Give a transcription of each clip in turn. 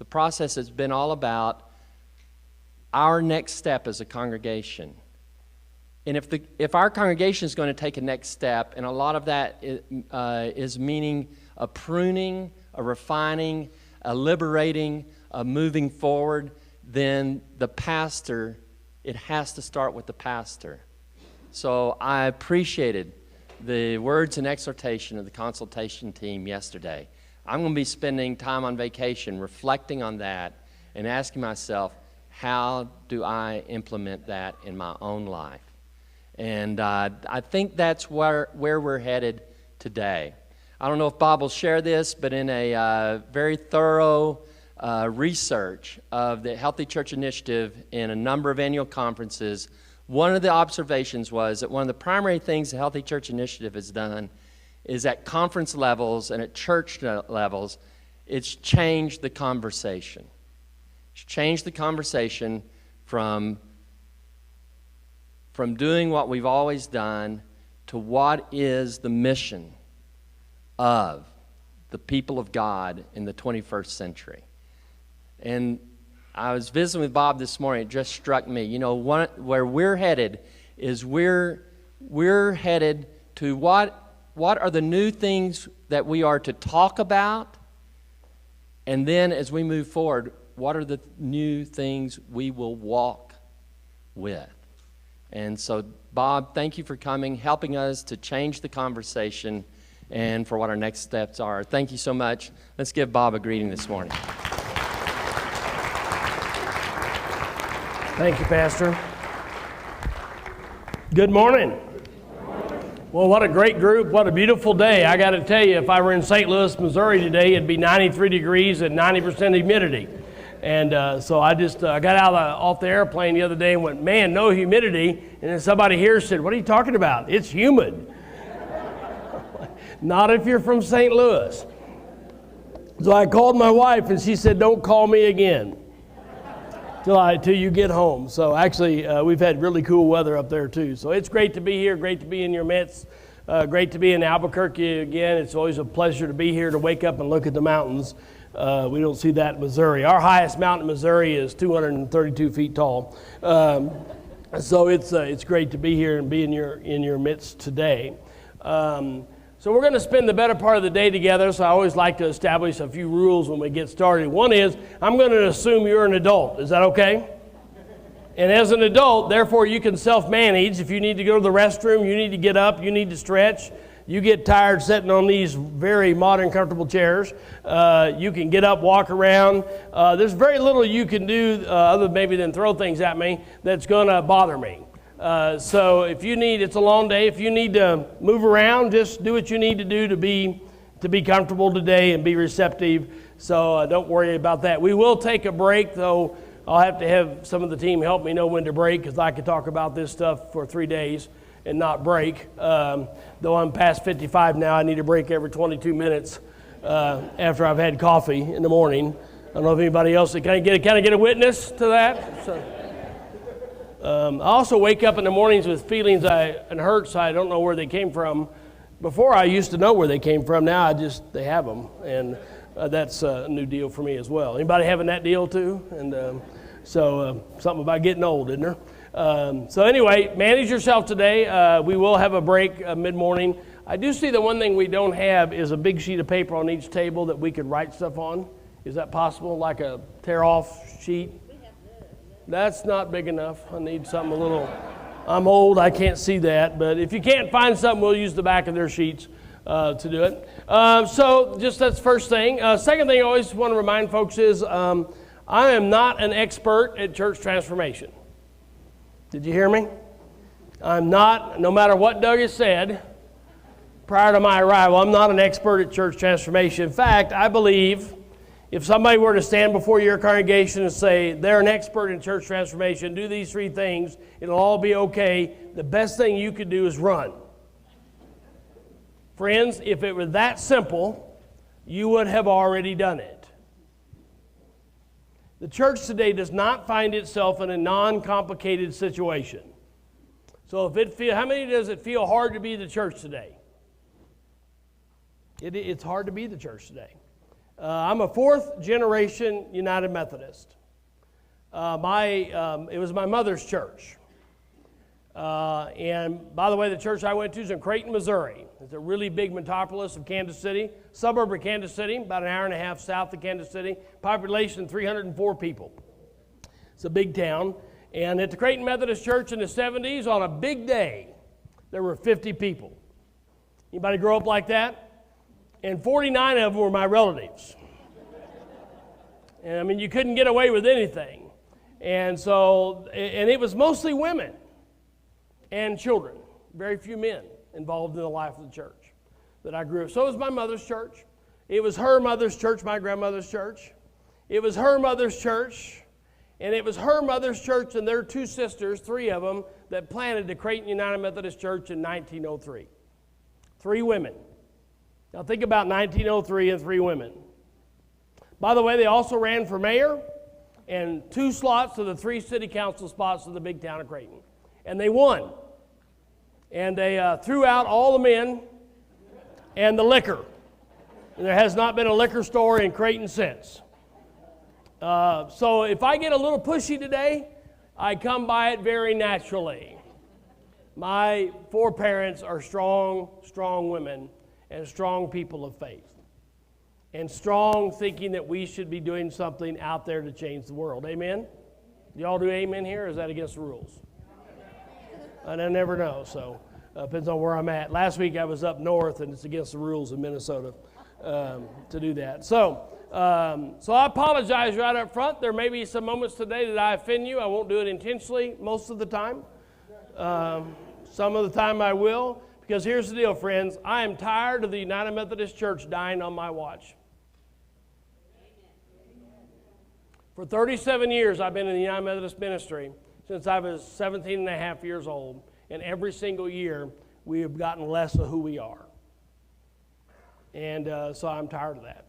The process has been all about our next step as a congregation. And if our congregation is going to take a next step, and a lot of that is meaning a pruning, a refining, a liberating, a moving forward, then the pastor, it has to start with the pastor. So I appreciated the words and exhortation of the consultation team yesterday. I'm going to be spending time on vacation reflecting on that and asking myself, how do I implement that in my own life? And I think that's where we're headed today. I don't know if Bob will share this, but in a very thorough research of the Healthy Church Initiative in a number of annual conferences, one of the observations was that one of the primary things the Healthy Church Initiative has done is at conference levels and at church levels, it's changed the conversation. It's changed the conversation from doing what we've always done to what is the mission of the people of God in the 21st century. And I was visiting with Bob this morning. It just struck me. You know, where we're headed is we're headed to what are the new things that we are to talk about, and then as we move forward, what are the new things we will walk with? And so, Bob, thank you for coming, helping us to change the conversation and for what our next steps are. Thank you so much. Let's give Bob a greeting this morning. Thank you, Pastor. Good morning. Well, what a great group. What a beautiful day. I got to tell you, if I were in St. Louis, Missouri today, it'd be 93 degrees and 90% humidity. And so I got out off the airplane the other day and went, man, no humidity. And then somebody here said, what are you talking about? It's humid. Not if you're from St. Louis. So I called my wife and she said, don't call me again till you get home. So actually, we've had really cool weather up there too. So it's great to be here, great to be in your midst, great to be in Albuquerque again. It's always a pleasure to be here to wake up and look at the mountains. We don't see that in Missouri. Our highest mountain in Missouri is 232 feet tall. So it's great to be here and be in your midst today. So we're going to spend the better part of the day together, so I always like to establish a few rules when we get started. One is, I'm going to assume you're an adult. Is that okay? And as an adult, therefore, you can self-manage. If you need to go to the restroom, you need to get up, you need to stretch, you get tired sitting on these very modern, comfortable chairs, you can get up, walk around. There's very little you can do other maybe than throw things at me that's going to bother me. So if you need, it's a long day, if you need to move around, just do what you need to do to be comfortable today and be receptive. So don't worry about that. We will take a break, though. I'll have to have some of the team help me know when to break, because I could talk about this stuff for 3 days and not break. Though I'm past 55 now, I need a break every 22 minutes after I've had coffee in the morning. I don't know if anybody else can I get a witness to that. So, I also wake up in the mornings with feelings and hurts I don't know where they came from. Before I used to know where they came from. Now they have them, and that's a new deal for me as well. Anybody having that deal too? And so something about getting old, isn't there? So anyway, manage yourself today. We will have a break mid-morning. I do see the one thing we don't have is a big sheet of paper on each table that we could write stuff on. Is that possible? Like a tear-off sheet? That's not big enough. I need something a little, I'm old, I can't see that. But if you can't find something, we'll use the back of their sheets to do it. So just that's first thing. Second thing I always want to remind folks is I am not an expert at church transformation. Did you hear me? I'm not, no matter what Doug has said prior to my arrival, I'm not an expert at church transformation. In fact, I believe if somebody were to stand before your congregation and say, they're an expert in church transformation, do these 3 things, it'll all be okay, the best thing you could do is run. Friends, if it were that simple, you would have already done it. The church today does not find itself in a non-complicated situation. So how many does it feel hard to be the church today? It's hard to be the church today. I'm a fourth-generation United Methodist. It was my mother's church. And by the way, the church I went to is in Creighton, Missouri. It's a really big metropolis of Kansas City, suburb of Kansas City, about an hour and a half south of Kansas City. Population 304 people. It's a big town. And at the Creighton Methodist Church in the 70s, on a big day, there were 50 people. Anybody grow up like that? And 49 of them were my relatives. And I mean, you couldn't get away with anything. And so, and it was mostly women and children. Very few men involved in the life of the church that I grew up. So it was my mother's church. It was her mother's church, my grandmother's church. It was her mother's church. And it was her mother's church and their two sisters, three of them, that planted the Creighton United Methodist Church in 1903. 3 women. Now think about 1903 and 3 women. By the way, they also ran for mayor and 2 slots to the 3 city council spots of the big town of Creighton. And they won. And they threw out all the men and the liquor. And there has not been a liquor store in Creighton since. So if I get a little pushy today, I come by it very naturally. My foreparents are strong women and strong people of faith. And strong thinking that we should be doing something out there to change the world. Amen? Do y'all do amen here, or is that against the rules? And I never know, so depends on where I'm at. Last week I was up north, and it's against the rules in Minnesota to do that. So I apologize right up front. There may be some moments today that I offend you. I won't do it intentionally most of the time. Some of the time I will, because here's the deal, friends. I am tired of the United Methodist Church dying on my watch. For 37 years, I've been in the United Methodist ministry since I was 17 and a half years old, and every single year we have gotten less of who we are. And so I'm tired of that.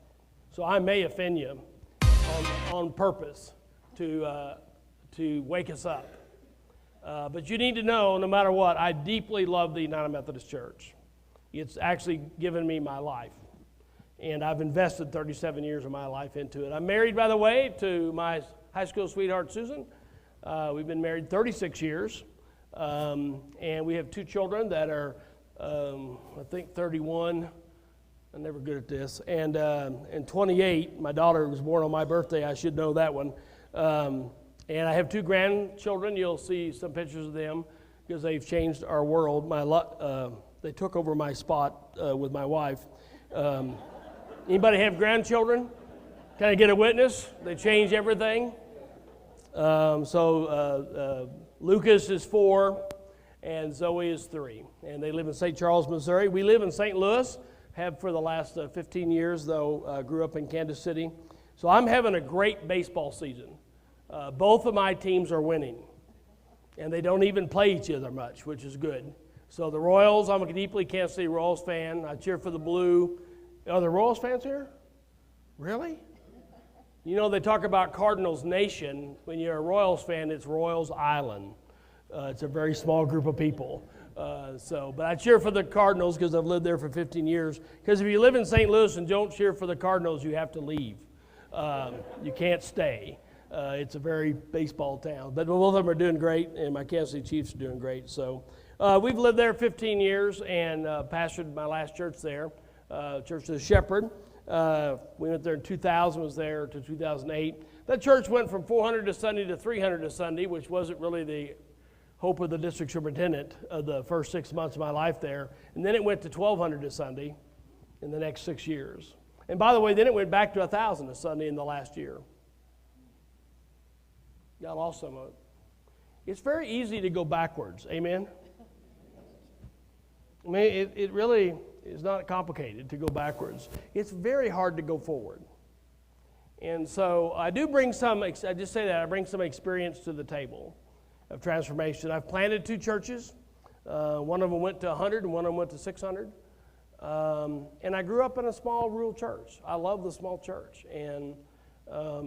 So I may offend you on purpose to wake us up. But you need to know, no matter what, I deeply love the United Methodist Church. It's actually given me my life. And I've invested 37 years of my life into it. I'm married, by the way, to my high school sweetheart, Susan. We've been married 36 years. And we have 2 children that are, I think, 31. I'm never good at this. And 28. My daughter was born on my birthday. I should know that one. And I have 2 grandchildren. You'll see some pictures of them because they've changed our world. They took over my spot with my wife. Anybody have grandchildren? Can I get a witness? They changed everything. Lucas is 4 and Zoe is 3. And they live in St. Charles, Missouri. We live in St. Louis. Have for the last 15 years, though. Grew up in Kansas City. So I'm having a great baseball season. Both of my teams are winning. And they don't even play each other much, which is good. So the Royals, I'm a deeply Kansas City Royals fan. I cheer for the blue. Are there Royals fans here? Really? You know, they talk about Cardinals Nation. When you're a Royals fan, it's Royals Island. It's a very small group of people. But I cheer for the Cardinals because I've lived there for 15 years. Because if you live in St. Louis and don't cheer for the Cardinals, you have to leave. You can't stay. It's a very baseball town. But both of them are doing great, and my Kansas City Chiefs are doing great. So we've lived there 15 years and pastored my last church there, Church of the Shepherd. We went there in 2000, was there to 2008. That church went from 400 a Sunday to 300 a Sunday, which wasn't really the hope of the district superintendent of the first 6 months of my life there. And then it went to 1,200 a Sunday in the next 6 years. And by the way, then it went back to 1,000 a Sunday in the last year. Got lost some of it. It's very easy to go backwards. Amen? I mean, it really is not complicated to go backwards. It's very hard to go forward. And so I do bring some, I just say that, I bring some experience to the table of transformation. I've planted 2 churches. One of them went to 100 and one of them went to 600. And I grew up in a small rural church. I love the small church. And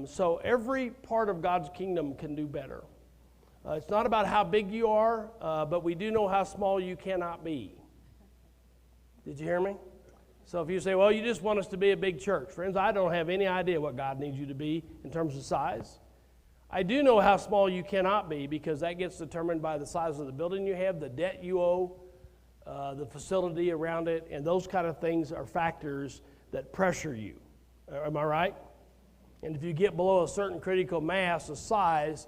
so every part of God's kingdom can do better. It's not about how big you are, but we do know how small you cannot be. Did you hear me? So if you say, well, you just want us to be a big church. Friends, I don't have any idea what God needs you to be in terms of size. I do know how small you cannot be because that gets determined by the size of the building you have, the debt you owe, the facility around it, and those kind of things are factors that pressure you. Am I right? And if you get below a certain critical mass of size,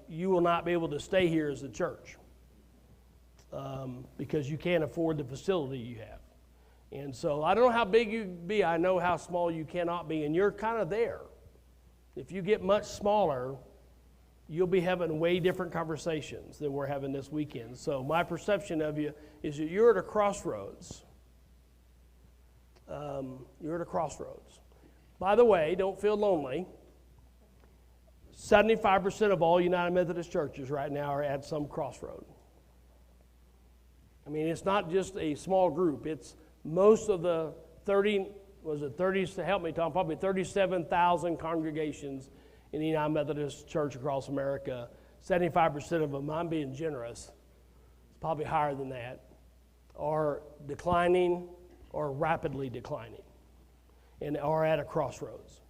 you will not be able to stay here as a church because you can't afford the facility you have. And so I don't know how big you can be. I know how small you cannot be, and you're kind of there. If you get much smaller, you'll be having way different conversations than we're having this weekend. So my perception of you is that you're at a crossroads. You're at a crossroads. By the way, don't feel lonely. 75% of all United Methodist churches right now are at some crossroad. I mean, it's not just a small group. It's most of the 30, help me, Tom, probably 37,000 congregations in the United Methodist Church across America. 75% of them, I'm being generous, it's probably higher than that, are declining or rapidly declining and are at a crossroads.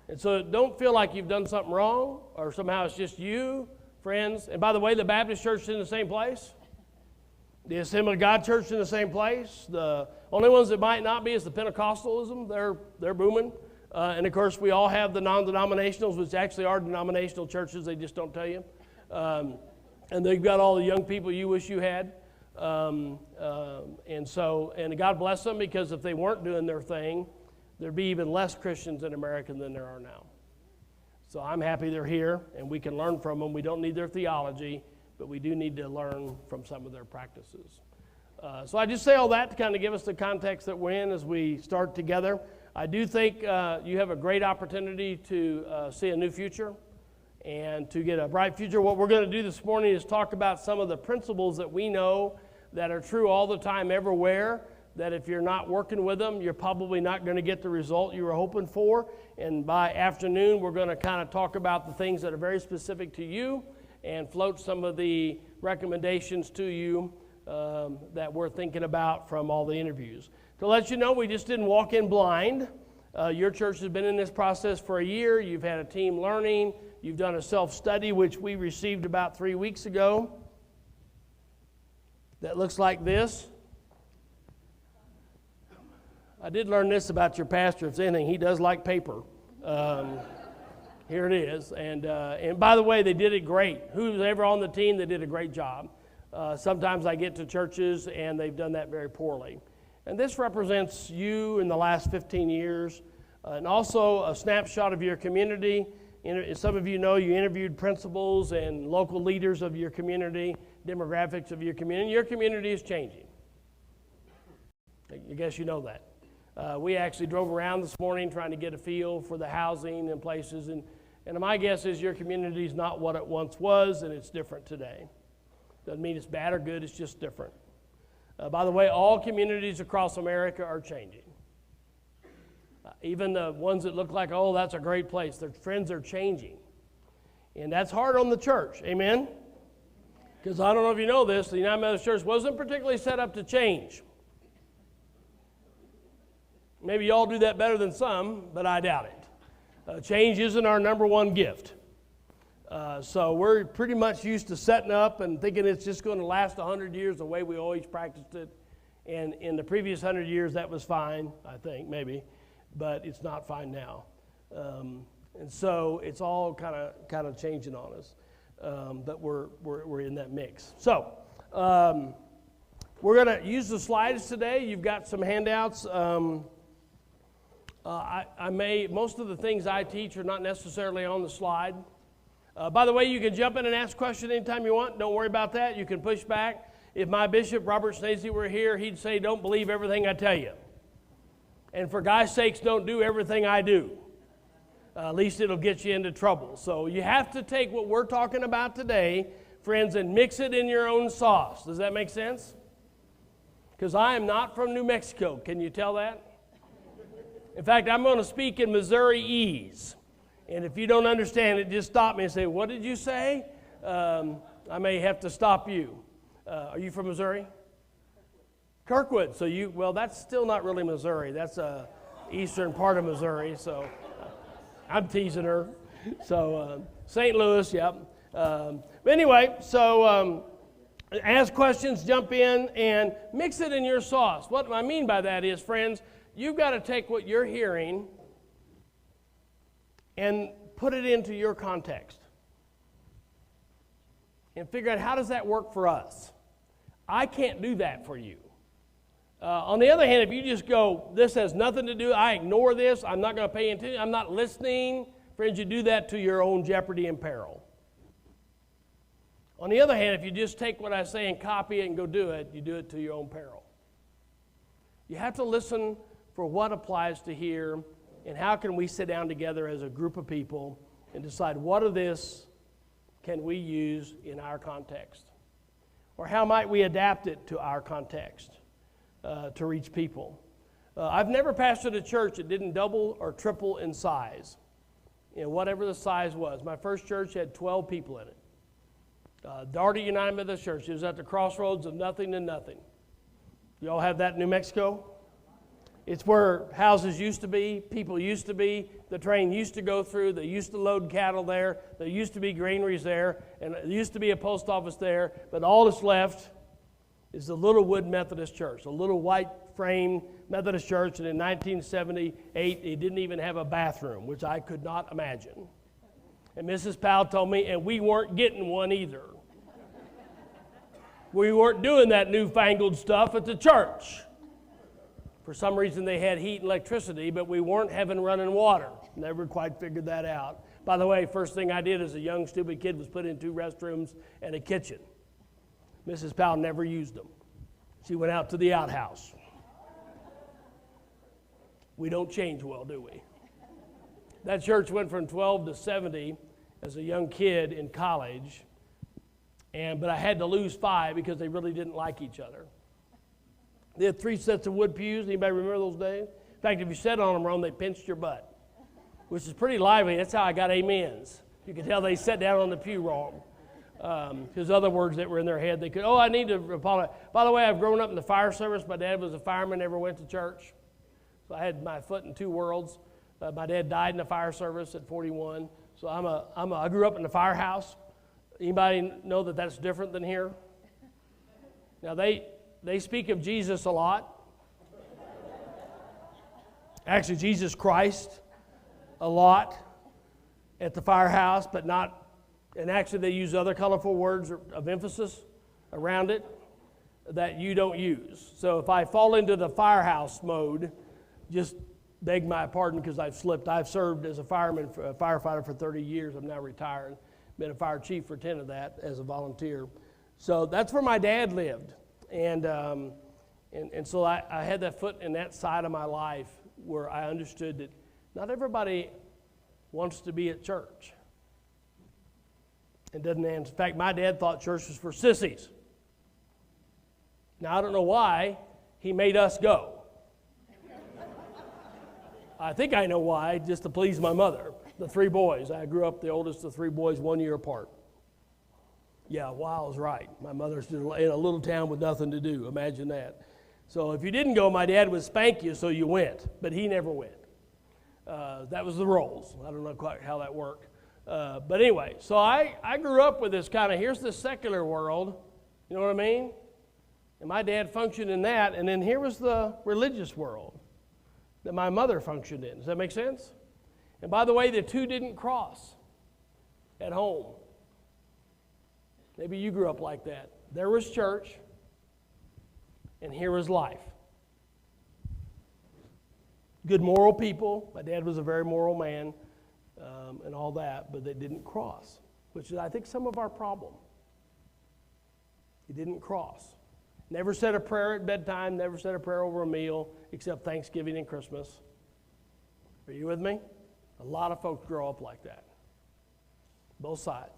And so don't feel like you've done something wrong or somehow it's just you, friends. And by the way, the Baptist church is in the same place. The Assembly of God Church is in the same place. The only ones that might not be is the Pentecostalism. They're booming. And of course, we all have the non-denominationals, which actually are denominational churches. They just don't tell you. And they've got all the young people you wish you had. And God bless them, because if they weren't doing their thing, there'd be even less Christians in America than there are now. So I'm happy they're here, and we can learn from them. We don't need their theology, but we do need to learn from some of their practices. So I just say all that to kind of give us the context that we're in as we start together. I do think you have a great opportunity to see a new future and to get a bright future. What we're going to do this morning is talk about some of the principles that we know that are true all the time, everywhere, that if you're not working with them, you're probably not going to get the result you were hoping for. And by afternoon, we're going to kind of talk about the things that are very specific to you and float some of the recommendations to you that we're thinking about from all the interviews. To let you know, we just didn't walk in blind. Your church has been in this process for a year. You've had a team learning. You've done a self-study, which we received about 3 weeks ago. That looks like this. I did learn this about your pastor. If anything, he does like paper. Here it is. And by the way, they did it great. Who's ever on the team, they did a great job. Sometimes I get to churches and they've done that very poorly. And this represents you in the last 15 years, and also a snapshot of your community. Some of you know you interviewed principals and local leaders of your community, demographics of your community. Your community is changing. I guess you know that. We actually drove around this morning trying to get a feel for the housing and places, and my guess is your community is not what it once was, and it's different today. Doesn't mean it's bad or good, it's just different. By the way, all communities across America are changing. Even the ones that look like, oh, that's a great place, their trends are changing. And that's hard on the church, amen? Because I don't know if you know this, the United Methodist Church wasn't particularly set up to change. Maybe y'all do that better than some, but I doubt it. Change isn't our number one gift. So we're pretty much used to setting up and thinking it's just going to last 100 years the way we always practiced it. And in the previous 100 years, that was fine, I think, maybe. But it's not fine now. And so it's all kind of changing on us. But we're in that mix. So we're going to use the slides today. You've got some handouts. Most of the things I teach are not necessarily on the slide. By the way, you can jump in and ask questions anytime you want. Don't worry about that. You can push back. If my bishop, Robert Snazy, were here, he'd say, don't believe everything I tell you. And for God's sakes, don't do everything I do. At least it'll get you into trouble. So you have to take what we're talking about today, friends, and mix it in your own sauce. Does that make sense? Because I am not from New Mexico. Can you tell that? In fact, I'm going to speak in Missouriese. And if you don't understand it, just stop me and say, what did you say? I may have to stop you. Are you from Missouri? Kirkwood. So well, that's still not really Missouri. That's a eastern part of Missouri. So I'm teasing her. So St. Louis, yep. But anyway, so ask questions, jump in, and mix it in your sauce. What I mean by that is, friends, you've got to take what you're hearing and put it into your context and figure out how does that work for us. I can't do that for you. On the other hand, if you just go, this has nothing to do, I ignore this, I'm not going to pay attention, I'm not listening, friends, you do that to your own jeopardy and peril. On the other hand, if you just take what I say and copy it and go do it, you do it to your own peril. You have to listen for what applies to here and how can we sit down together as a group of people and decide what of this can we use in our context? Or how might we adapt it to our context to reach people? I've never pastored a church that didn't double or triple in size, whatever the size was. My first church had 12 people in it. Darty United Methodist Church. It was at the crossroads of nothing and nothing. You all have that in New Mexico? It's where houses used to be, people used to be, the train used to go through, they used to load cattle there, there used to be granaries there, and there used to be a post office there, but all that's left is the little wood Methodist church, a little white frame Methodist church, and in 1978, it didn't even have a bathroom, which I could not imagine. And Mrs. Powell told me, and we weren't getting one either. We weren't doing that newfangled stuff at the church. For some reason, they had heat and electricity, but we weren't having running water. Never quite figured that out. By the way, first thing I did as a young, stupid kid was put in 2 restrooms and a kitchen. Mrs. Powell never used them. She went out to the outhouse. We don't change well, do we? That church went from 12 to 70 as a young kid in college, but I had to lose 5 because they really didn't like each other. They had 3 sets of wood pews. Anybody remember those days? In fact, if you sat on them wrong, they pinched your butt, which is pretty lively. That's how I got amens. You could tell they sat down on the pew wrong. Because other words that were in their head, they could, I need to apologize. By the way, I've grown up in the fire service. My dad was a fireman, never went to church. So I had my foot in 2 worlds. My dad died in the fire service at 41. So I grew up in the firehouse. Anybody know that that's different than here? Now, they speak of Jesus a lot. Actually, Jesus Christ a lot at the firehouse, but not, and actually they use other colorful words of emphasis around it that you don't use. So if I fall into the firehouse mode, just beg my pardon because I've slipped. I've served as a firefighter for 30 years. I'm now retired. Been a fire chief for 10 of that as a volunteer. So that's where my dad lived. And so I had that foot in that side of my life where I understood that not everybody wants to be at church. It doesn't. In fact, my dad thought church was for sissies. Now, I don't know why he made us go. I think I know why, just to please my mother. The 3 boys. I grew up the oldest of 3 boys 1 year apart. Yeah, Wiles right. My mother's in a little town with nothing to do. Imagine that. So if you didn't go, my dad would spank you so you went, but he never went. That was the roles. I don't know quite how that worked. But anyway, so I grew up with this kind of, here's the secular world, you know what I mean? And my dad functioned in that, and then here was the religious world that my mother functioned in. Does that make sense? And by the way, the 2 didn't cross at home. Maybe you grew up like that. There was church, and here was life. Good moral people. My dad was a very moral man, and all that, but they didn't cross, which is, I think, some of our problem. He didn't cross. Never said a prayer at bedtime, never said a prayer over a meal, except Thanksgiving and Christmas. Are you with me? A lot of folks grow up like that. Both sides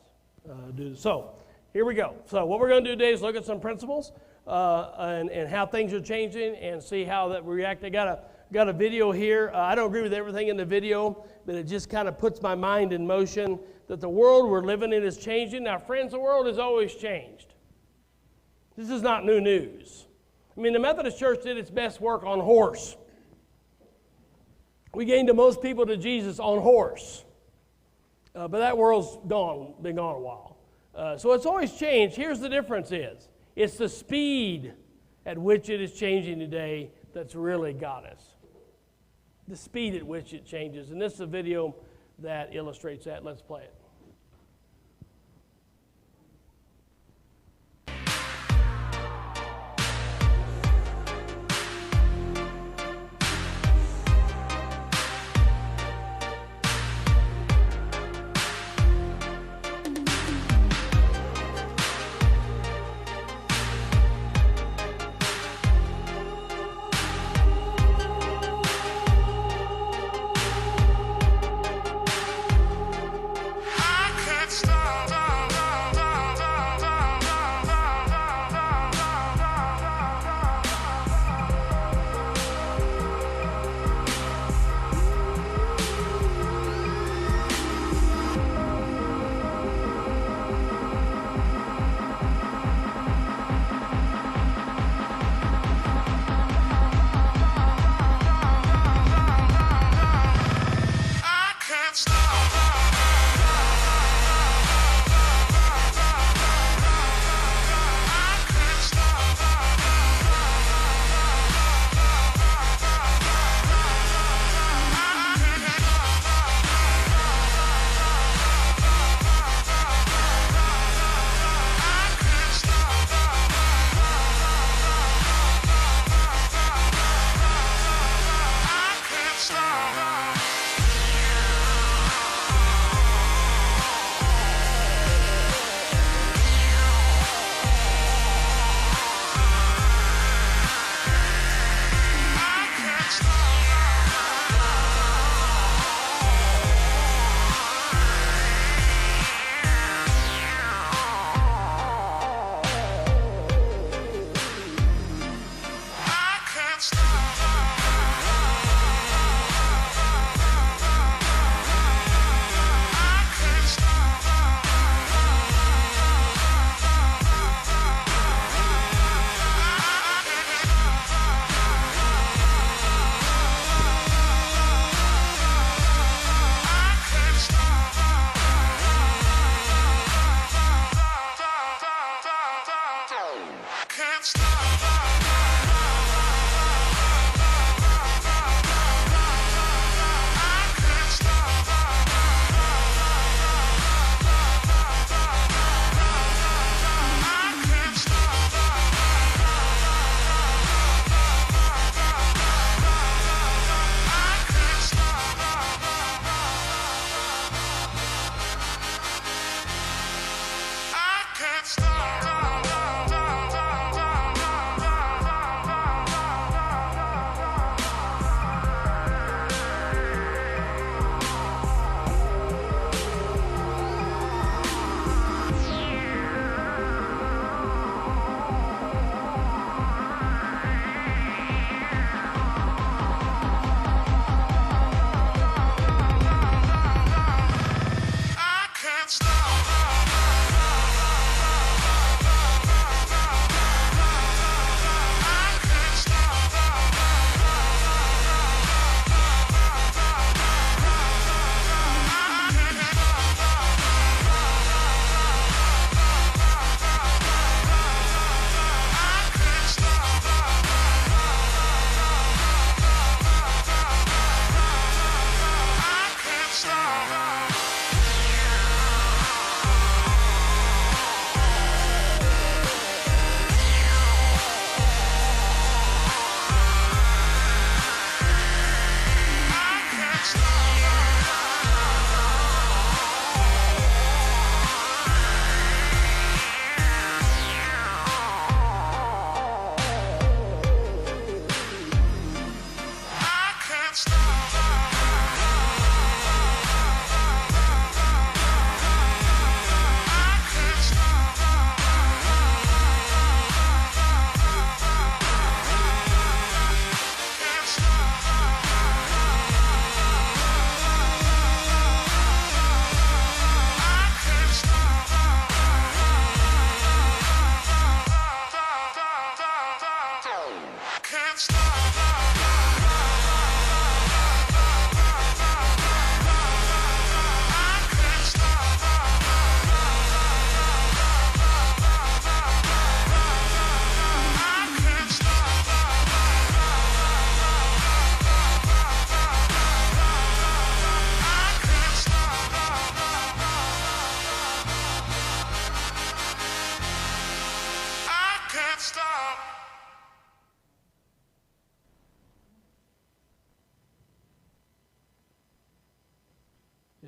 do. So, here we go. So, what we're going to do today is look at some principles and how things are changing and see how that we react. I got a video here. I don't agree with everything in the video, but it just kind of puts my mind in motion that the world we're living in is changing. Now, friends, the world has always changed. This is not new news. I mean, the Methodist Church did its best work on horse. We gained the most people to Jesus on horse. But that world's been gone a while. So it's always changed. Here's the difference is, it's the speed at which it is changing today that's really got us. The speed at which it changes. And this is a video that illustrates that. Let's play it.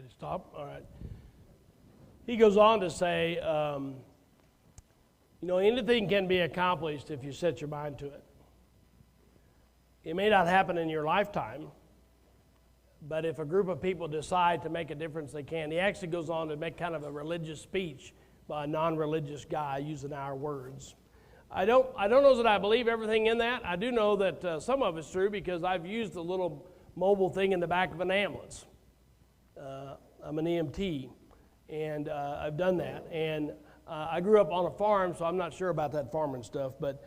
Did it stop? All right. He goes on to say, anything can be accomplished if you set your mind to it. It may not happen in your lifetime, but if a group of people decide to make a difference, they can. He actually goes on to make kind of a religious speech by a non-religious guy using our words. I don't know that I believe everything in that. I do know that some of it's true because I've used a little mobile thing in the back of an ambulance. I'm an EMT, and I've done that. And I grew up on a farm, so I'm not sure about that farming stuff. But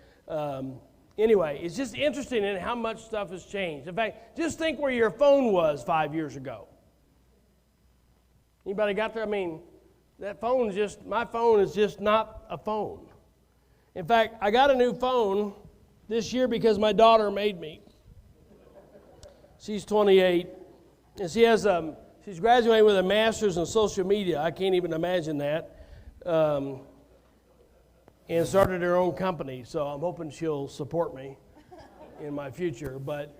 anyway, it's just interesting in how much stuff has changed. In fact, just think where your phone was 5 years ago. Anybody got there? I mean, my phone is just not a phone. In fact, I got a new phone this year because my daughter made me. She's 28, and she's graduating with a master's in social media. I can't even imagine that. And started her own company, so I'm hoping she'll support me in my future. But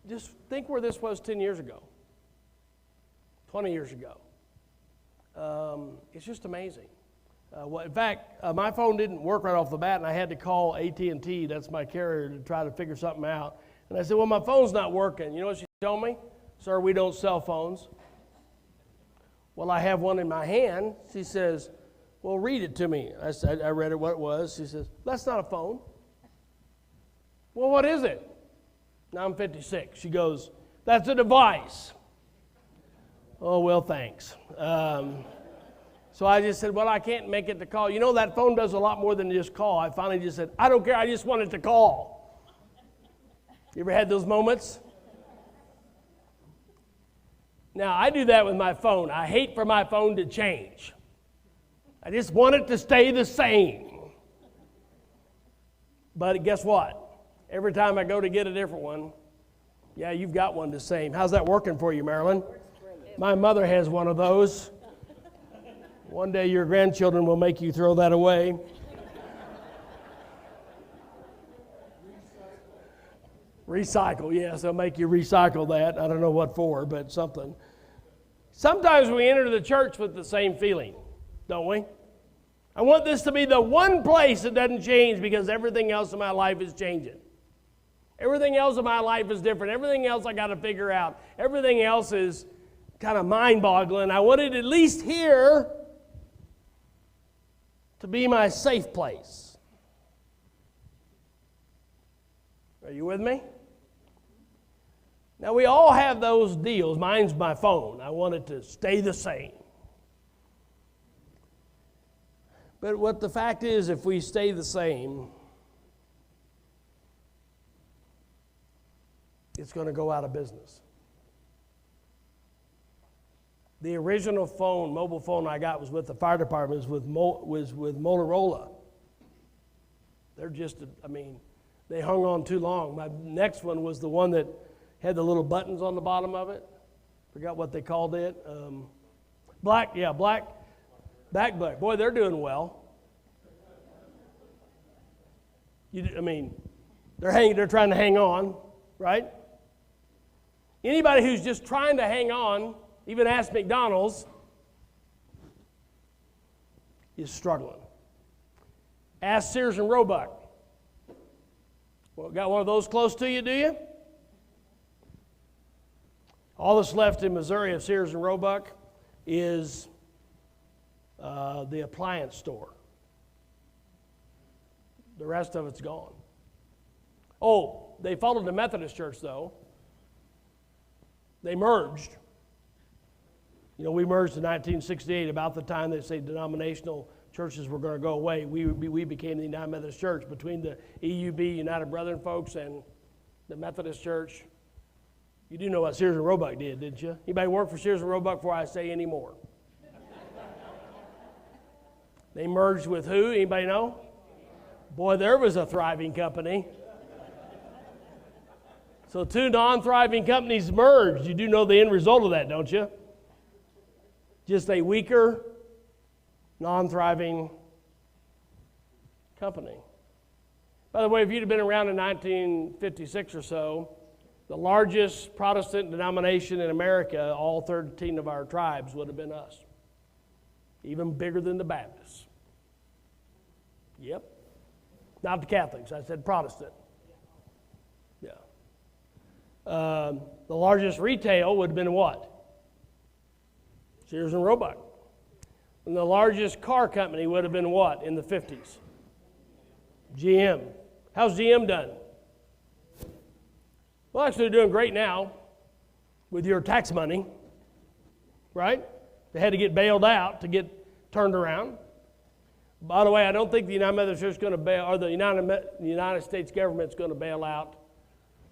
just think where this was 10 years ago, 20 years ago. It's just amazing. In fact, my phone didn't work right off the bat, and I had to call AT&T, that's my carrier, to try to figure something out. And I said, well, my phone's not working. You know what she told me? Sir, we don't sell phones. Well, I have one in my hand. She says, well, read it to me. I read it, what it was. She says, that's not a phone. Well, what is it? Now I'm 56. She goes, that's a device. Oh, well, thanks. So I just said, well, I can't make it to call. You know, that phone does a lot more than just call. I finally just said, I don't care. I just want it to call. You ever had those moments? Now, I do that with my phone. I hate for my phone to change. I just want it to stay the same. But guess what? Every time I go to get a different one, yeah, you've got one the same. How's that working for you, Marilyn? My mother has one of those. One day your grandchildren will make you throw that away. Recycle, yes, they'll make you recycle that. I don't know what for, but something. Sometimes we enter the church with the same feeling, don't we? I want this to be the one place that doesn't change because everything else in my life is changing. Everything else in my life is different. Everything else I got to figure out. Everything else is kind of mind-boggling. I want it at least here to be my safe place. Are you with me? Now, we all have those deals. Mine's my phone. I want it to stay the same. But what the fact is, if we stay the same, it's going to go out of business. The original phone, mobile phone I got was with the fire department, was with Motorola. They're just, they hung on too long. My next one was the one that had the little buttons on the bottom of it. Forgot what they called it. BlackBerry. Boy, they're doing well. They're trying to hang on, right? Anybody who's just trying to hang on, even ask McDonald's, is struggling. Ask Sears and Roebuck. Well, got one of those close to you, do you? All that's left in Missouri of Sears and Roebuck is the appliance store. The rest of it's gone. Oh, they followed the Methodist Church, though. They merged. We merged in 1968, about the time they say denominational churches were going to go away. We became the United Methodist Church between the EUB, United Brethren folks, and the Methodist Church. You do know what Sears and Roebuck did, didn't you? Anybody work for Sears and Roebuck before I say any more? They merged with who? Anybody know? Boy, there was a thriving company. So two non-thriving companies merged. You do know the end result of that, don't you? Just a weaker, non-thriving company. By the way, if you'd have been around in 1956 or so, the largest Protestant denomination in America, all 13 of our tribes would have been us. Even bigger than the Baptists. Yep. Not the Catholics. I said Protestant. Yeah. The largest retail would have been what? Sears and Roebuck. And the largest car company would have been what in the 50s? GM. How's GM done? Well, actually, they're doing great now with your tax money, right? They had to get bailed out to get turned around. By the way, I don't think the United Methodist Church is going to bail, or the United States government is going to bail out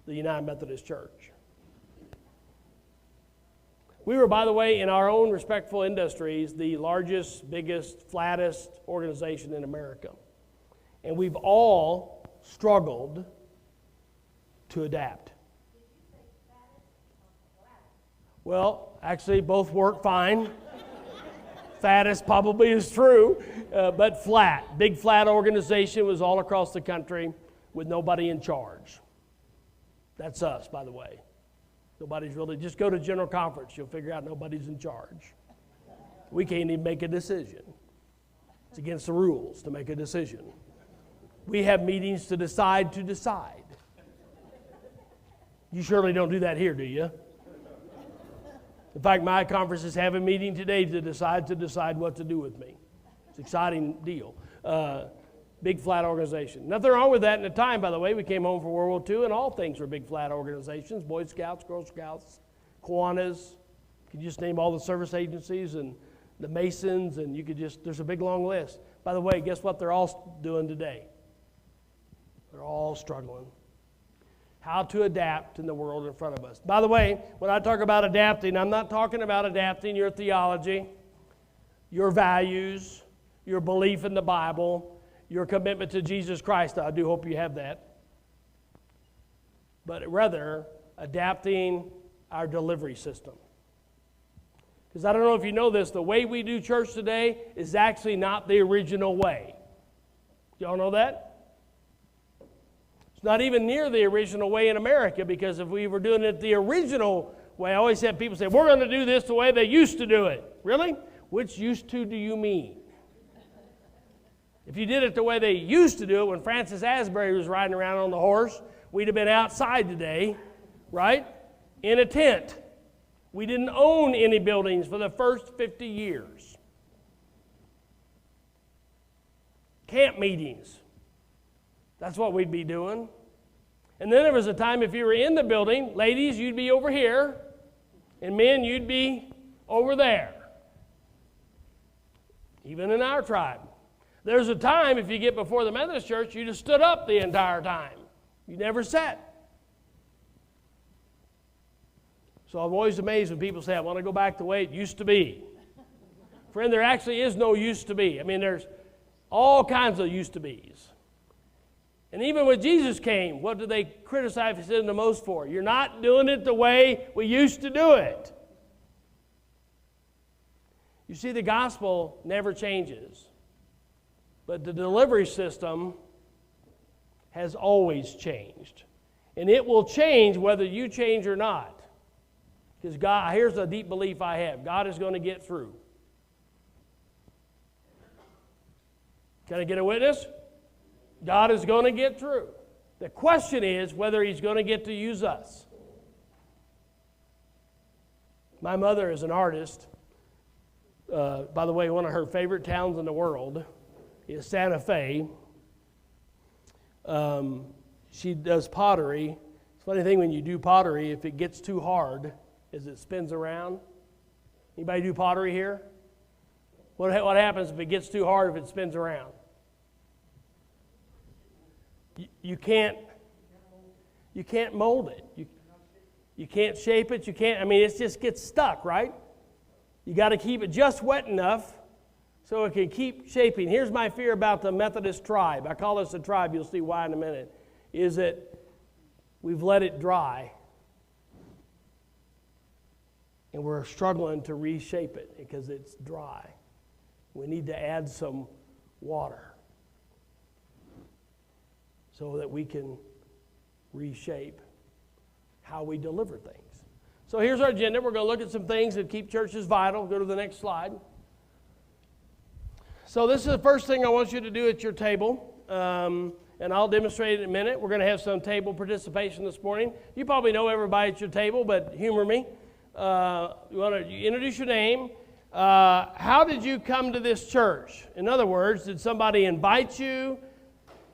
the United Methodist Church. We were, by the way, in our own respectful industries, the largest, biggest, flattest organization in America. And we've all struggled to adapt. Well, actually, both work fine. Fattest probably is true, but flat. Big flat organization was all across the country with nobody in charge. That's us, by the way. Nobody's really, just go to General Conference, you'll figure out nobody's in charge. We can't even make a decision. It's against the rules to make a decision. We have meetings to decide to decide. You surely don't do that here, do you? In fact, my conference is having a meeting today to decide what to do with me. It's an exciting deal. Big flat organization. Nothing wrong with that in the time, by the way. We came home from World War II, and all things were big flat organizations. Boy Scouts, Girl Scouts, Kiwanis. You could just name all the service agencies and the Masons, and you could just, there's a big long list. By the way, guess what they're all doing today? They're all struggling. How to adapt in the world in front of us. By the way, when I talk about adapting, I'm not talking about adapting your theology, your values, your belief in the Bible, your commitment to Jesus Christ. I do hope you have that. But rather, adapting our delivery system. Because I don't know if you know this, the way we do church today is actually not the original way. Y'all know that? It's not even near the original way in America, because if we were doing it the original way, I always have people say, we're going to do this the way they used to do it. Really? Which used to do you mean? If you did it the way they used to do it, when Francis Asbury was riding around on the horse, we'd have been outside today, right? In a tent. We didn't own any buildings for the first 50 years. Camp meetings. That's what we'd be doing. And then there was a time if you were in the building, ladies, you'd be over here, and men, you'd be over there. Even in our tribe. There's a time if you get before the Methodist Church, you just stood up the entire time. You never sat. So I'm always amazed when people say, I want to go back the way it used to be. Friend, there actually is no used to be. I mean, there's all kinds of used to be's. And even when Jesus came, what did they criticize him the most for? You're not doing it the way we used to do it. You see, the gospel never changes. But the delivery system has always changed. And it will change whether you change or not. Because God, here's a deep belief I have. God is going to get through. Can I get a witness? God is going to get through. The question is whether he's going to get to use us. My mother is an artist. By the way, one of her favorite towns in the world is Santa Fe. She does pottery. It's a funny thing when you do pottery, if it gets too hard, as it spins around. Anybody do pottery here? What happens if it gets too hard if it spins around? You can't mold it. You can't shape it. You can't, I mean, it just gets stuck, right? You got to keep it just wet enough so it can keep shaping. Here's my fear about the Methodist tribe. I call this a tribe. You'll see why in a minute. Is that we've let it dry. And we're struggling to reshape it because it's dry. We need to add some water so that we can reshape. how we deliver things. So here's our agenda. We're going to look at some things that keep churches vital. Go to the next slide. So this is the first thing I want you to do at your table, and I'll demonstrate it in a minute. We're going to have some table participation this morning. You probably know everybody at your table, but humor me. You want to introduce your name. How did you come to this church? In other words, did somebody invite you?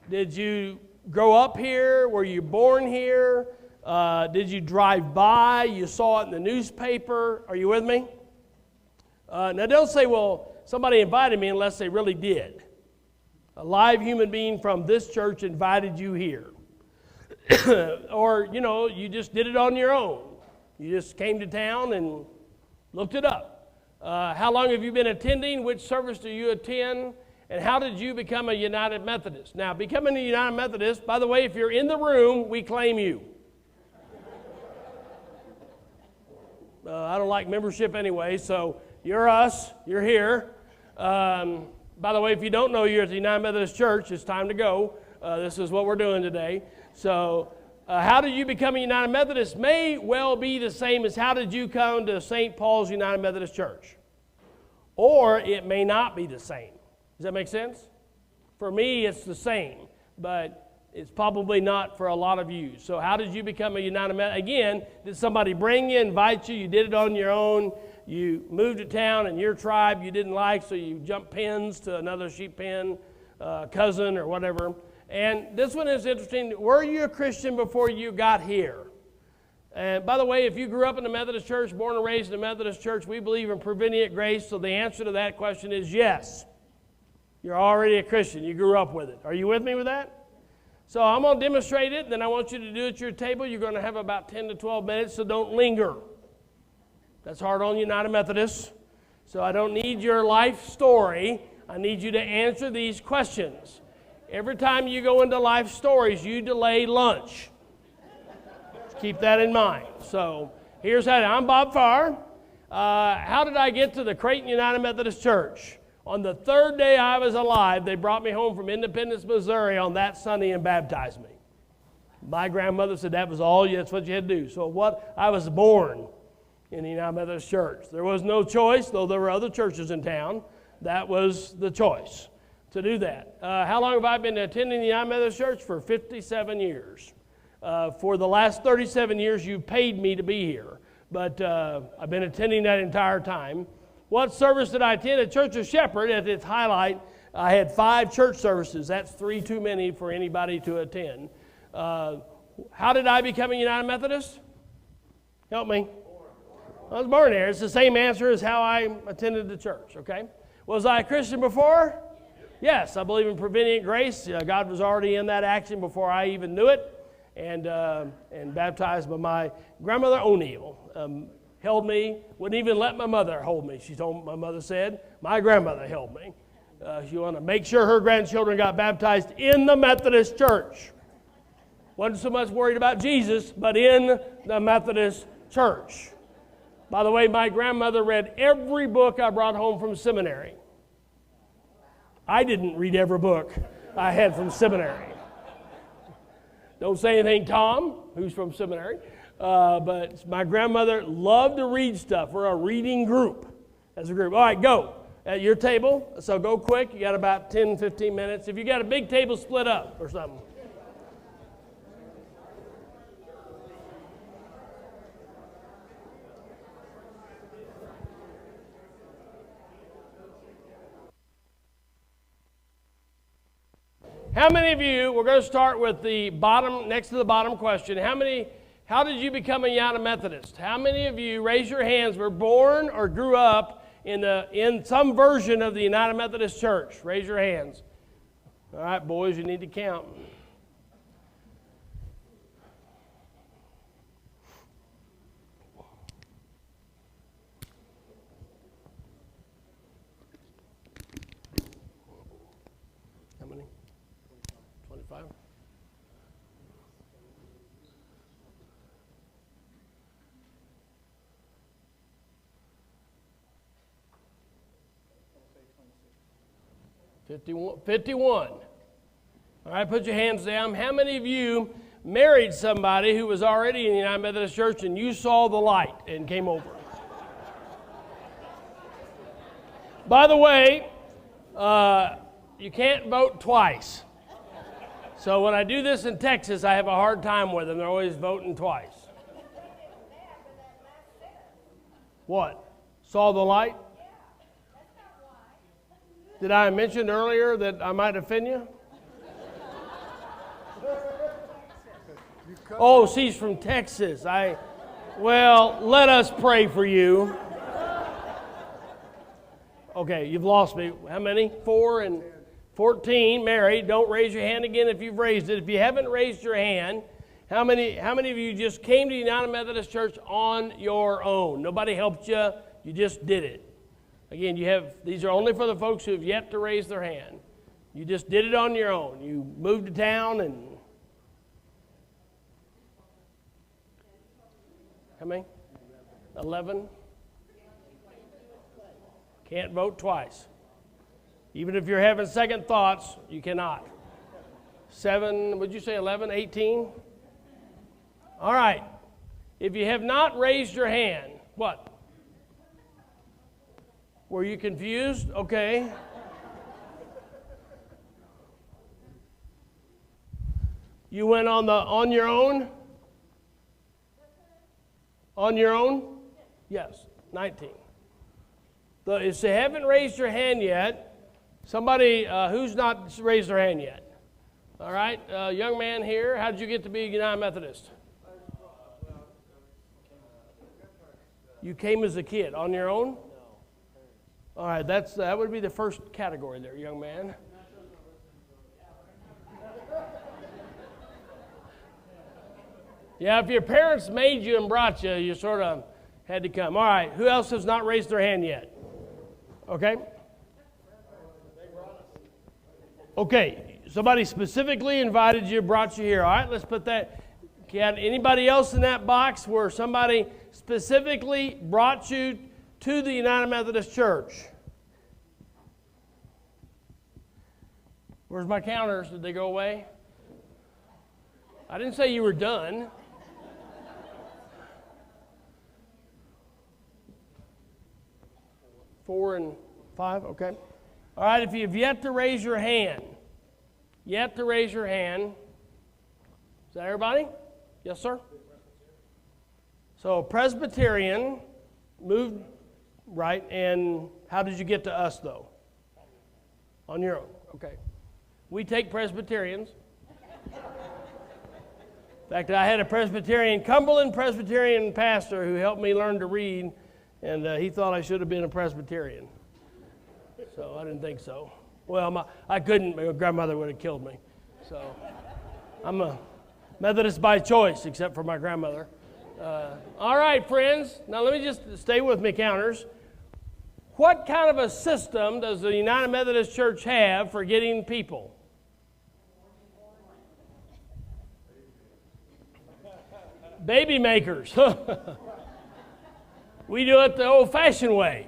Did you grow up here? Were you born here? Did you drive by? You saw it in the newspaper? Are you with me? Now don't say, well, somebody invited me, unless they really did. A live human being from this church invited you here. Or, you just did it on your own. You just came to town and looked it up. How long have you been attending? Which service do you attend? And how did you become a United Methodist? Now, becoming a United Methodist, by the way, if you're in the room, we claim you. I don't like membership anyway, so you're us, you're here. By the way, if you don't know you're at the United Methodist Church, it's time to go. This is what we're doing today. So, how did you become a United Methodist may well be the same as how did you come to StPaul's United Methodist Church? Or it may not be the same. Does that make sense? For me, it's the same, but it's probably not for a lot of you. So how did you become a United Methodist? Again, did somebody bring you, invite you? You did it on your own. You moved to town and your tribe you didn't like, so you jumped pens to another sheep pen, cousin or whatever. And this one is interesting. Were you a Christian before you got here? And by the way, if you grew up in the Methodist Church, born and raised in the Methodist Church, we believe in prevenient grace, so the answer to that question is yes. You're already a Christian. You grew up with it. Are you with me with that? So I'm going to demonstrate it, then I want you to do it at your table. You're going to have about 10 to 12 minutes, so don't linger. That's hard on United Methodists. So I don't need your life story. I need you to answer these questions. Every time you go into life stories, you delay lunch. Keep that in mind. So here's how. I'm BobFarr. How did I get to the Creighton United Methodist Church? On the third day I was alive, they brought me home from Independence, Missouri on that Sunday and baptized me. My grandmother said that's what you had to do. So I was born in the United Methodist Church. There was no choice, though there were other churches in town. That was the choice to do that. How long have I been attending the United Methodist Church? For 57 years. For the last 37 years, you paid me to be here. But I've been attending that entire time. What service did I attend? At Church of Shepherd, at its highlight, I had 5 church services. That's 3 too many for anybody to attend. How did I become a United Methodist? Help me. I was born there. It's the same answer as how I attended the church, okay? Was I a Christian before? Yes, I believe in prevenient grace. God was already in that action before I even knew it. And baptized by my grandmother O'Neill. Held me, wouldn't even let my mother hold me. My mother said, my grandmother held me. She wanted to make sure her grandchildren got baptized in the Methodist Church. Wasn't so much worried about Jesus, but in the Methodist Church. By the way, my grandmother read every book I brought home from seminary. I didn't read every book I had from seminary. Don't say anything, Tom, who's from seminary. But my grandmother loved to read stuff. We're a reading group as a group. All right, go. At your table, so go quick. You got about 10, 15 minutes. If you got a big table, split up or something. How many of you, we're going to start with the bottom, next to the bottom question. How did you become a United Methodist? How many of you, raise your hands, were born or grew up in some version of the United Methodist Church? Raise your hands. All right, boys, you need to count. How many? 25? $51. All right, put your hands down. How many of you married somebody who was already in the United Methodist Church and you saw the light and came over? By the way, you can't vote twice. So when I do this in Texas, I have a hard time with them. They're always voting twice. What? Saw the light? Did I mention earlier that I might offend you? Oh, she's from Texas. Well, let us pray for you. Okay, you've lost me. How many? 4 and 14, married. Don't raise your hand again if you've raised it. If you haven't raised your hand, how many of you just came to United Methodist Church on your own? Nobody helped you. You just did it. Again, these are only for the folks who have yet to raise their hand. You just did it on your own. You moved to town and... How many? 11? Can't vote twice. Even if you're having second thoughts, you cannot. 7, would you say 11, 18? All right. If you have not raised your hand, what? Were you confused? Okay. You went on your own? On your own? Yes, 19. If you haven't raised your hand yet, somebody who's not raised their hand yet? All right, young man here, how did you get to be a United Methodist? You came as a kid, on your own? All right, that would be the first category there, young man. Yeah, if your parents made you and brought you, you sort of had to come. All right, who else has not raised their hand yet? Okay. Okay, somebody specifically invited you, brought you here. All right, let's put that. Can anybody else in that box where somebody specifically brought you to the United Methodist Church? Where's my counters? Did they go away? I didn't say you were done. Four and 5, okay. All right, if you've yet to raise your hand, is that everybody? Yes, sir? So Presbyterian, moved, right, and how did you get to us, though? On your own, okay. We take Presbyterians. In fact, I had a Cumberland Presbyterian pastor who helped me learn to read, and he thought I should have been a Presbyterian. So I didn't think so. Well, I couldn't. My grandmother would have killed me. So I'm a Methodist by choice, except for my grandmother. All right, friends. Now let me just stay with me, counters. What kind of a system does the United Methodist Church have for getting people? Baby makers. We do it the old-fashioned way.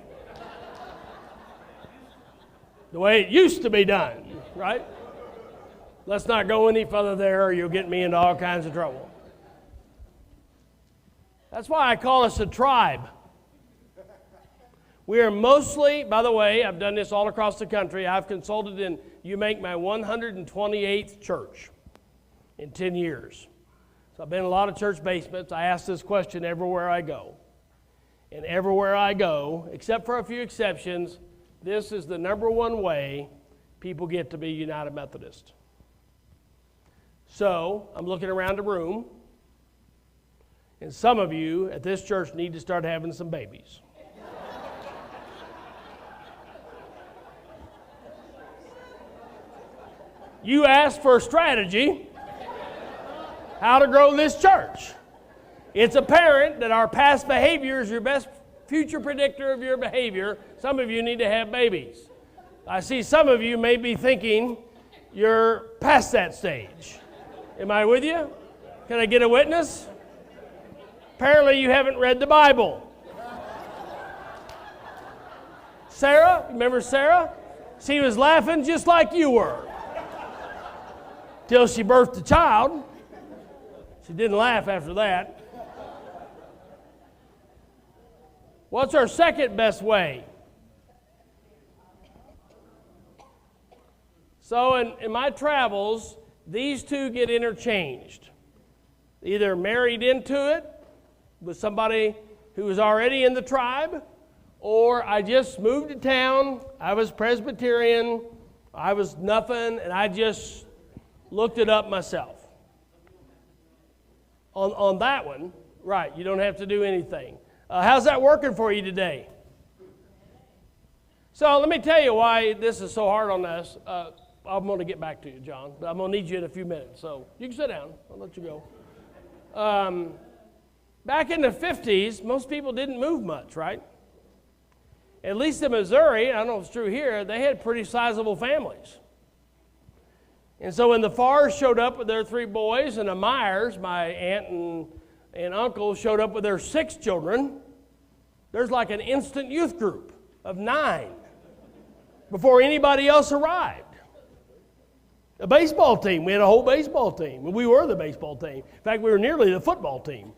The way it used to be done, right? Let's not go any further there or you'll get me into all kinds of trouble. That's why I call us a tribe. We are mostly, by the way, I've done this all across the country. I've consulted in, you make my 128th church in 10 years. So I've been in a lot of church basements. I ask this question everywhere I go. And everywhere I go, except for a few exceptions, this is the number one way people get to be United Methodist. So I'm looking around the room, and some of you at this church need to start having some babies. You asked for a strategy how to grow this church. It's apparent that our past behavior is your best future predictor of your behavior. Some of you need to have babies. I see some of you may be thinking you're past that stage. Am I with you? Can I get a witness? Apparently you haven't read the Bible. Sarah, remember Sarah? She was laughing just like you were. Till she birthed a child. She didn't laugh after that. What's our second best way? So in my travels, these two get interchanged. Either married into it with somebody who was already in the tribe, or I just moved to town, I was Presbyterian, I was nothing, and I just looked it up myself. On that one, right, you don't have to do anything. How's that working for you today? So let me tell you why this is so hard on us. I'm going to get back to you, John, but I'm going to need you in a few minutes. So you can sit down. I'll let you go. Back in the 50s, most people didn't move much, right? At least in Missouri, I don't know if it's true here, they had pretty sizable families. And so when the Farrs showed up with their 3 boys and the Myers, my aunt and uncle, showed up with their 6 children, there's like an instant youth group of 9 before anybody else arrived. A baseball team. We had a whole baseball team. We were the baseball team. In fact, we were nearly the football team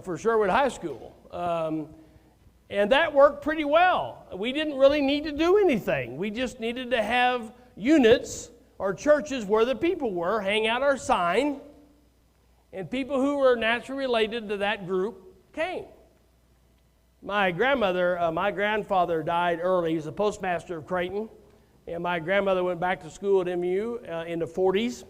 for Sherwood High School. And that worked pretty well. We didn't really need to do anything. We just needed to have units or churches where the people were, hang out our sign, and people who were naturally related to that group came. My grandfather died early. He was the postmaster of Creighton. And my grandmother went back to school at MU in the 40s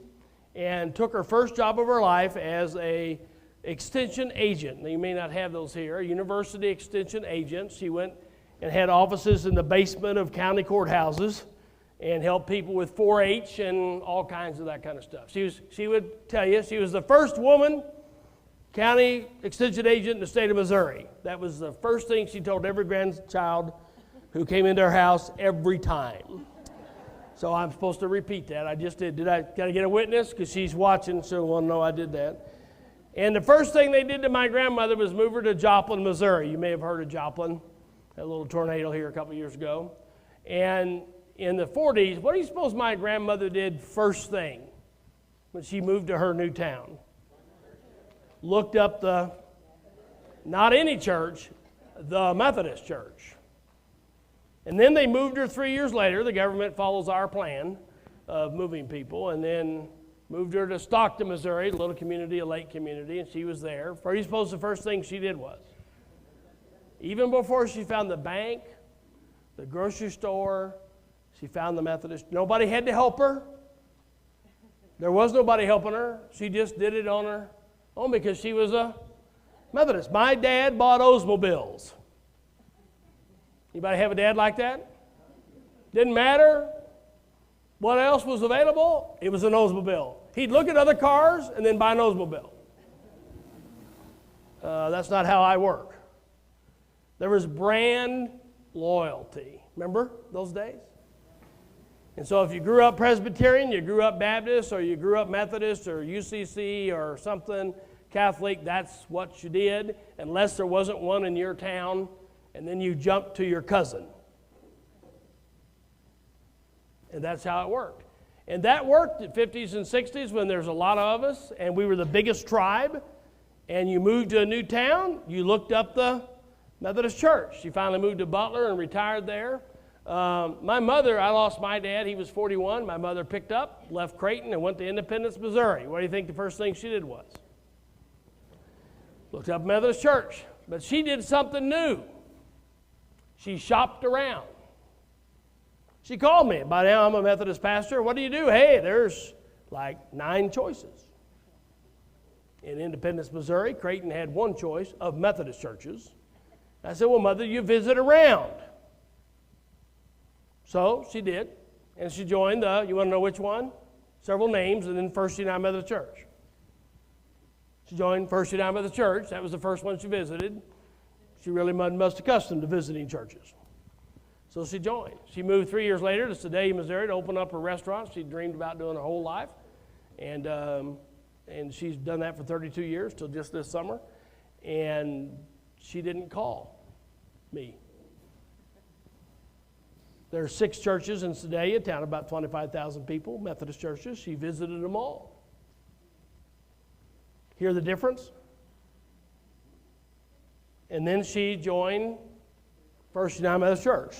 and took her first job of her life as a extension agent. Now, you may not have those here, a university extension agent. She went and had offices in the basement of county courthouses and helped people with 4-H and all kinds of that kind of stuff. She would tell you she was the first woman county extension agent in the state of Missouri. That was the first thing she told every grandchild who came into her house every time. So I'm supposed to repeat that. I just did. Got to get a witness? Because she's watching, so we'll know I did that. And the first thing they did to my grandmother was move her to Joplin, Missouri. You may have heard of Joplin. Had a little tornado here a couple years ago. And in the 40s, what do you suppose my grandmother did first thing when she moved to her new town? Looked up not any church, the Methodist church. And then they moved her 3 years later. The government follows our plan of moving people, and then moved her to Stockton, Missouri, a little community, a lake community, and she was there. What do you suppose the first thing she did was? Even before she found the bank, the grocery store, she found the Methodist. Nobody had to help her. There was nobody helping her. She just did it on her own because she was a Methodist. My dad bought Oldsmobiles. Anybody have a dad like that? Didn't matter what else was available, it was an Oldsmobile. He'd look at other cars and then buy an Oldsmobile. That's not how I work. There was brand loyalty. Remember those days? And so if you grew up Presbyterian, you grew up Baptist, or you grew up Methodist, or UCC, or something Catholic, that's what you did, unless there wasn't one in your town, and then you jumped to your cousin. And that's how it worked. And that worked in the 50s and 60s when there's a lot of us, and we were the biggest tribe, and you moved to a new town, you looked up the Methodist Church. She finally moved to Butler and retired there. My mother, I lost my dad, he was 41. My mother picked up, left Creighton, and went to Independence, Missouri. What do you think the first thing she did was? Looked up Methodist Church. But she did something new. She shopped around. She called me. By now I'm a Methodist pastor. What do you do? Hey, there's like 9 choices. In Independence, Missouri, Creighton had 1 choice of Methodist churches. I said, well, Mother, you visit around. So she did, and she joined you want to know which one? Several names, and then First United Methodist Church. She joined First United Methodist Church. That was the first one she visited. She really wasn't much accustomed to visiting churches. So she joined. She moved 3 years later to Sedalia, Missouri to open up a restaurant she dreamed about doing her whole life. And she's done that for 32 years till just this summer. And she didn't call me. There are 6 churches in Sedalia, town about 25,000 people, Methodist churches. She visited them all. Hear the difference? And then she joined First United Methodist Church.